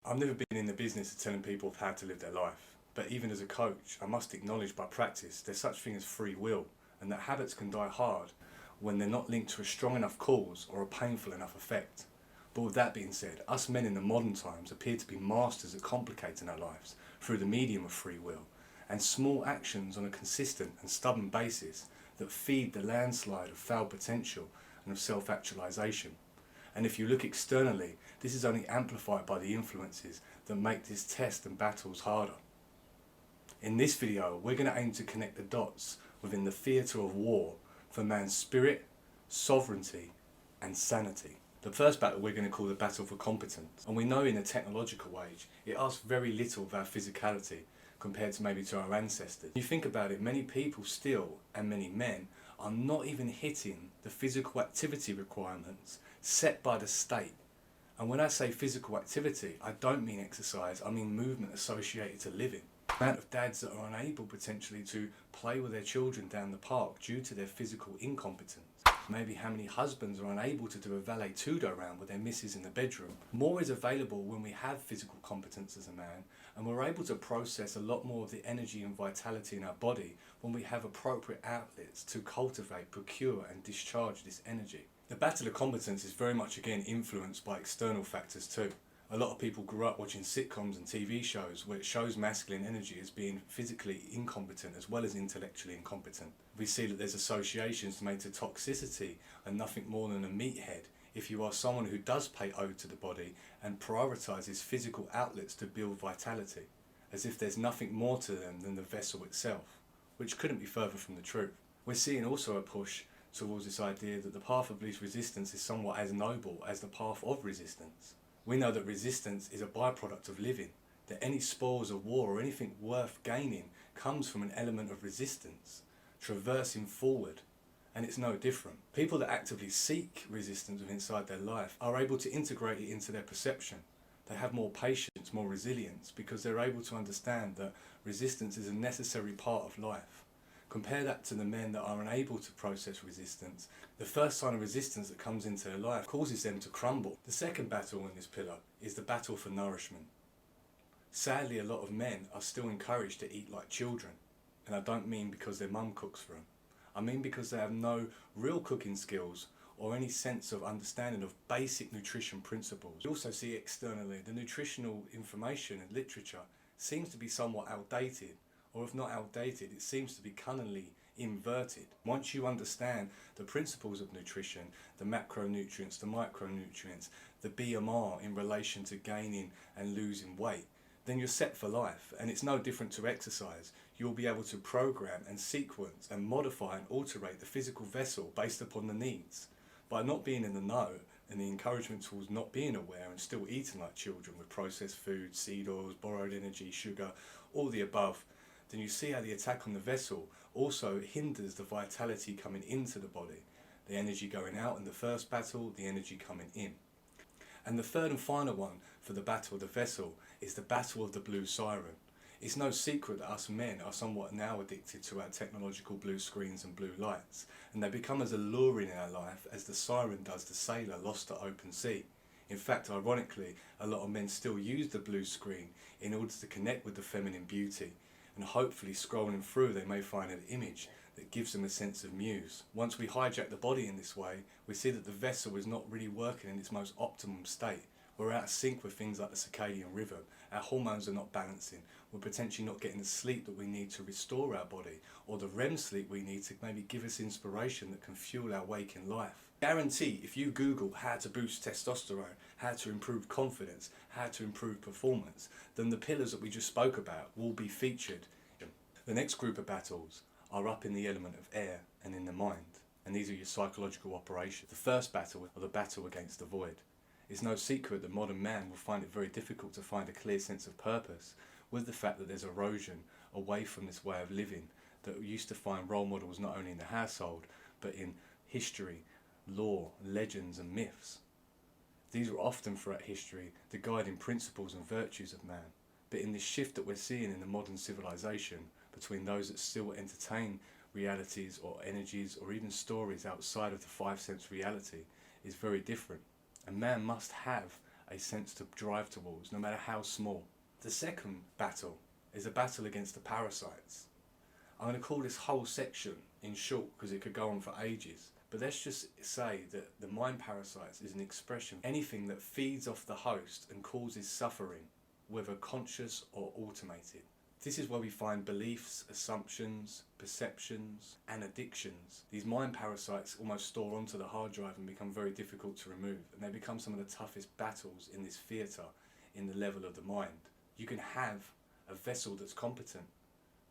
I've never been in the business of telling people how to live their life, but even as a coach, I must acknowledge by practice there's such thing as free will, and that habits can die hard when they're not linked to a strong enough cause or a painful enough effect. But with that being said, us men in the modern times appear to be masters at complicating our lives through the medium of free will, and small actions on a consistent and stubborn basis that feed the landslide of failed potential and of self-actualization. And if you look externally, this is only amplified by the influences that make this test and battles harder. In this video, we're going to aim to connect the dots within the theatre of war for man's spirit, sovereignty and sanity. The first battle we're going to call the battle for competence. And we know in a technological age, it asks very little of our physicality compared to maybe to our ancestors. You think about it, many people still, and many men, are not even hitting the physical activity requirements set by the state. And when I say physical activity, I don't mean exercise, I mean movement associated to living. The amount of dads that are unable potentially to play with their children down the park due to their physical incompetence. Maybe how many husbands are unable to do a valet tudo round with their missus in the bedroom. More is available when we have physical competence as a man, and we're able to process a lot more of the energy and vitality in our body when we have appropriate outlets to cultivate, procure and discharge this energy. The battle of competence is very much again influenced by external factors too. A lot of people grew up watching sitcoms and TV shows where it shows masculine energy as being physically incompetent as well as intellectually incompetent. We see that there's associations made to toxicity and nothing more than a meathead if you are someone who does pay ode to the body and prioritises physical outlets to build vitality, as if there's nothing more to them than the vessel itself, which couldn't be further from the truth. We're seeing also a push towards this idea that the path of least resistance is somewhat as noble as the path of resistance. We know that resistance is a byproduct of living, that any spoils of war or anything worth gaining comes from an element of resistance, traversing forward, and it's no different. People that actively seek resistance inside their life are able to integrate it into their perception. They have more patience, more resilience, because they're able to understand that resistance is a necessary part of life. Compare that to the men that are unable to process resistance. The first sign of resistance that comes into their life causes them to crumble. The second battle in this pillar is the battle for nourishment. Sadly, a lot of men are still encouraged to eat like children. And I don't mean because their mum cooks for them. I mean because they have no real cooking skills or any sense of understanding of basic nutrition principles. You also see externally the nutritional information and literature seems to be somewhat outdated. Or if not outdated, it seems to be cunningly inverted. Once you understand the principles of nutrition, the macronutrients, the micronutrients, the BMR in relation to gaining and losing weight, then you're set for life. And it's no different to exercise. You'll be able to program and sequence and modify and alterate the physical vessel based upon the needs. By not being in the know and the encouragement towards not being aware and still eating like children with processed food, seed oils, borrowed energy, sugar, all the above, then you see how the attack on the vessel also hinders the vitality coming into the body. The energy going out in the first battle, the energy coming in. And the third and final one for the battle of the vessel is the battle of the blue siren. It's no secret that us men are somewhat now addicted to our technological blue screens and blue lights, and they become as alluring in our life as the siren does the sailor lost at open sea. In fact, ironically, a lot of men still use the blue screen in order to connect with the feminine beauty. And hopefully scrolling through they may find an image that gives them a sense of muse. Once we hijack the body in this way, we see that the vessel is not really working in its most optimum state. We're out of sync with things like the circadian rhythm, our hormones are not balancing, we're potentially not getting the sleep that we need to restore our body, or the REM sleep we need to maybe give us inspiration that can fuel our waking life. Guarantee if you Google how to boost testosterone, how to improve confidence, how to improve performance, then the pillars that we just spoke about will be featured. The next group of battles are up in the element of air and in the mind, and these are your psychological operations. The first battle are the battle against the void. It's no secret that modern man will find it very difficult to find a clear sense of purpose with the fact that there's erosion away from this way of living that we used to find role models not only in the household but in history, lore, legends and myths. These were often throughout history the guiding principles and virtues of man. But in this shift that we're seeing in the modern civilization between those that still entertain realities or energies or even stories outside of the five sense reality is very different. And man must have a sense to drive towards, no matter how small. The second battle is a battle against the parasites. I'm going to call this whole section in short because it could go on for ages. But let's just say that the mind parasites is an expression of anything that feeds off the host and causes suffering, whether conscious or automated. This is where we find beliefs, assumptions, perceptions, and addictions. These mind parasites almost store onto the hard drive and become very difficult to remove, and they become some of the toughest battles in this theatre in the level of the mind. You can have a vessel that's competent,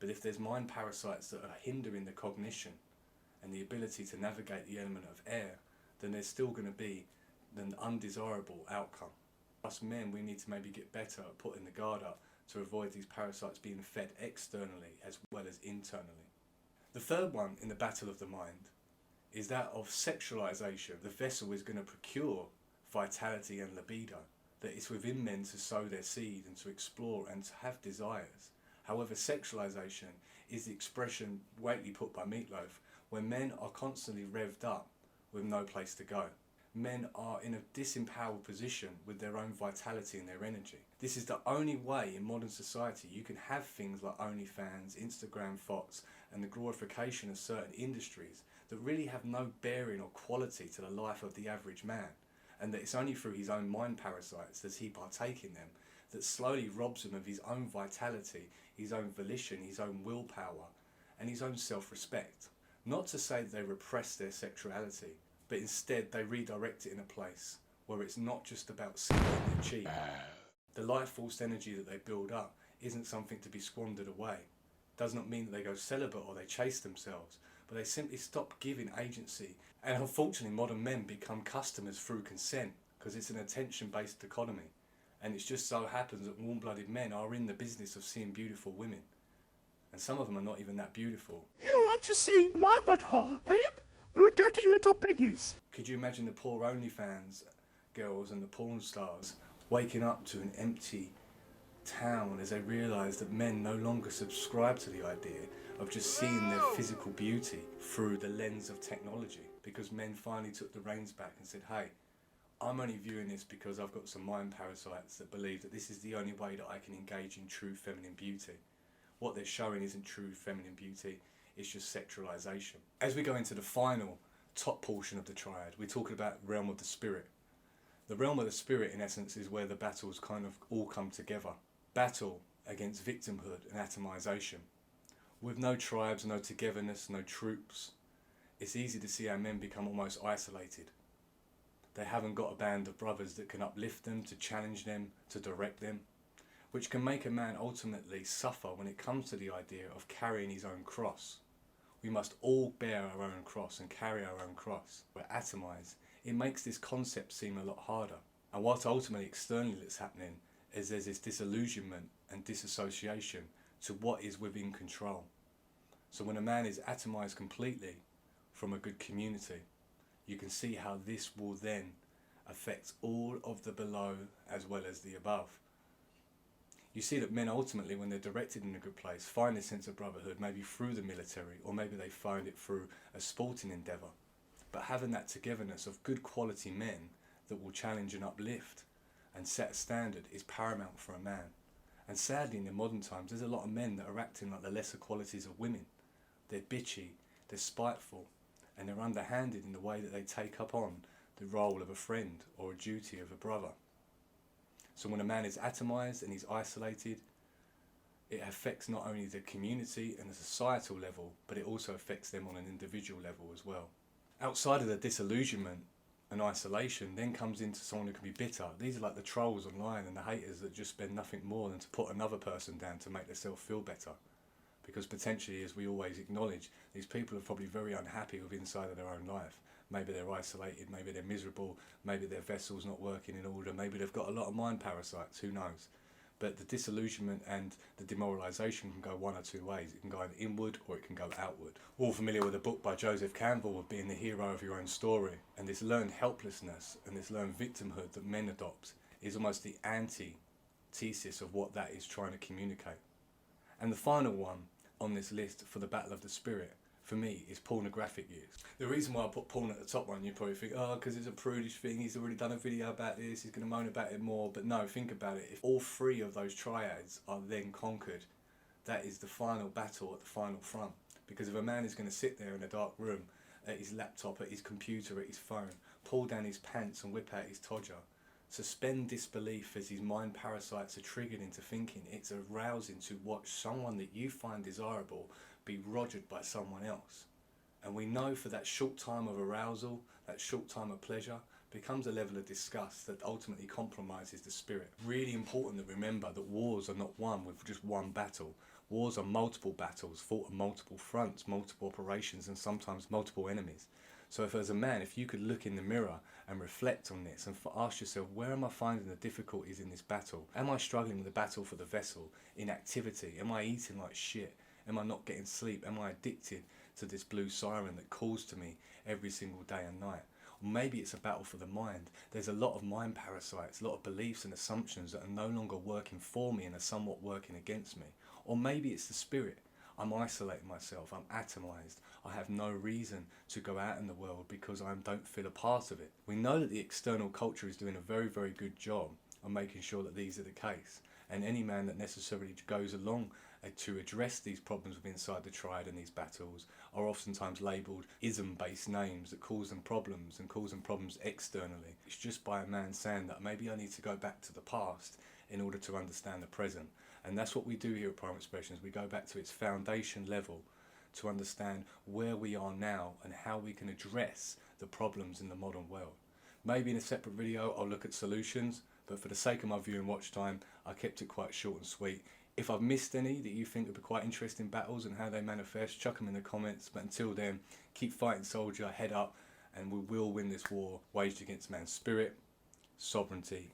but if there's mind parasites that are hindering the cognition and the ability to navigate the element of air, then there's still going to be an undesirable outcome. Us men, we need to maybe get better at putting the guard up to avoid these parasites being fed externally as well as internally. The third one in the battle of the mind is that of sexualisation. The vessel is going to procure vitality and libido, that it's within men to sow their seed and to explore and to have desires. However, sexualisation is the expression greatly put by Meatloaf, where men are constantly revved up with no place to go. Men are in a disempowered position with their own vitality and their energy. This is the only way in modern society you can have things like OnlyFans, Instagram thoughts, and the glorification of certain industries that really have no bearing or quality to the life of the average man, and that it's only through his own mind parasites does he partake in them that slowly robs him of his own vitality, his own volition, his own willpower, and his own self-respect. Not to say that they repress their sexuality, but instead they redirect it in a place where it's not just about skin and cheek. The life force energy that they build up isn't something to be squandered away. Does not mean that they go celibate or they chase themselves, but they simply stop giving agency. And unfortunately, modern men become customers through consent because it's an attention-based economy. And it just so happens that warm-blooded men are in the business of seeing beautiful women. And some of them are not even that beautiful. You want to see my butthole, babe? We're dirty little piggies. Could you imagine the poor OnlyFans girls and the porn stars waking up to an empty town as they realise that men no longer subscribe to the idea of just seeing their physical beauty through the lens of technology, because men finally took the reins back and said, hey, I'm only viewing this because I've got some mind parasites that believe that this is the only way that I can engage in true feminine beauty. What they're showing isn't true feminine beauty, it's just sexualisation. As we go into the final top portion of the triad, we're talking about realm of the spirit. The realm of the spirit, in essence, is where the battles kind of all come together. Battle against victimhood and atomisation. With no tribes, no togetherness, no troops, it's easy to see how men become almost isolated. They haven't got a band of brothers that can uplift them, to challenge them, to direct them, which can make a man ultimately suffer when it comes to the idea of carrying his own cross. We must all bear our own cross and carry our own cross. We're atomised. It makes this concept seem a lot harder. And what ultimately externally that's happening is there's this disillusionment and disassociation to what is within control. So when a man is atomised completely from a good community, you can see how this will then affect all of the below as well as the above. You see that men ultimately, when they're directed in a good place, find this sense of brotherhood, maybe through the military, or maybe they find it through a sporting endeavour. But having that togetherness of good quality men that will challenge and uplift and set a standard is paramount for a man. And sadly, in the modern times, there's a lot of men that are acting like the lesser qualities of women. They're bitchy, they're spiteful, and they're underhanded in the way that they take up on the role of a friend or a duty of a brother. So when a man is atomised and he's isolated, it affects not only the community and the societal level, but it also affects them on an individual level as well. Outside of the disillusionment and isolation, then comes into someone who can be bitter. These are like the trolls online and the haters that just spend nothing more than to put another person down to make themselves feel better. Because potentially, as we always acknowledge, these people are probably very unhappy with inside of their own life. Maybe they're isolated, maybe they're miserable, maybe their vessel's not working in order, maybe they've got a lot of mind parasites, who knows. But the disillusionment and the demoralisation can go one or two ways. It can go inward or it can go outward. We're all familiar with a book by Joseph Campbell of being the hero of your own story. And this learned helplessness and this learned victimhood that men adopt is almost the antithesis of what that is trying to communicate. And the final one on this list for the battle of the spirit for me, is pornographic use. The reason why I put porn at the top one, you probably think, oh, because it's a prudish thing, he's already done a video about this, he's going to moan about it more. But no, think about it. If all three of those triads are then conquered, that is the final battle at the final front. Because if a man is going to sit there in a dark room, at his laptop, at his computer, at his phone, pull down his pants and whip out his todger, suspend disbelief as his mind parasites are triggered into thinking it's arousing to watch someone that you find desirable be rogered by someone else. And we know for that short time of arousal, that short time of pleasure, becomes a level of disgust that ultimately compromises the spirit. Really important to remember that wars are not won with just one battle. Wars are multiple battles, fought on multiple fronts, multiple operations, and sometimes multiple enemies. So if as a man, if you could look in the mirror and reflect on this and ask yourself, where am I finding the difficulties in this battle? Am I struggling with the battle for the vessel? Inactivity? Am I eating like shit? Am I not getting sleep? Am I addicted to this blue siren that calls to me every single day and night? Or maybe it's a battle for the mind. There's a lot of mind parasites, a lot of beliefs and assumptions that are no longer working for me and are somewhat working against me. Or maybe it's the spirit. I'm isolating myself, I'm atomized, I have no reason to go out in the world because I don't feel a part of it. We know that the external culture is doing a very, very good job of making sure that these are the case. And any man that necessarily goes along to address these problems within inside the triad and these battles are oftentimes labelled ism-based names that cause them problems and cause them problems externally. It's just by a man saying that maybe I need to go back to the past in order to understand the present. And that's what we do here at Primary Expressions. We go back to its foundation level to understand where we are now and how we can address the problems in the modern world. Maybe in a separate video I'll look at solutions, but for the sake of my view and watch time, I kept it quite short and sweet. If I've missed any that you think would be quite interesting battles and how they manifest, chuck them in the comments. But until then, keep fighting, soldier, head up, and we will win this war waged against man's spirit, sovereignty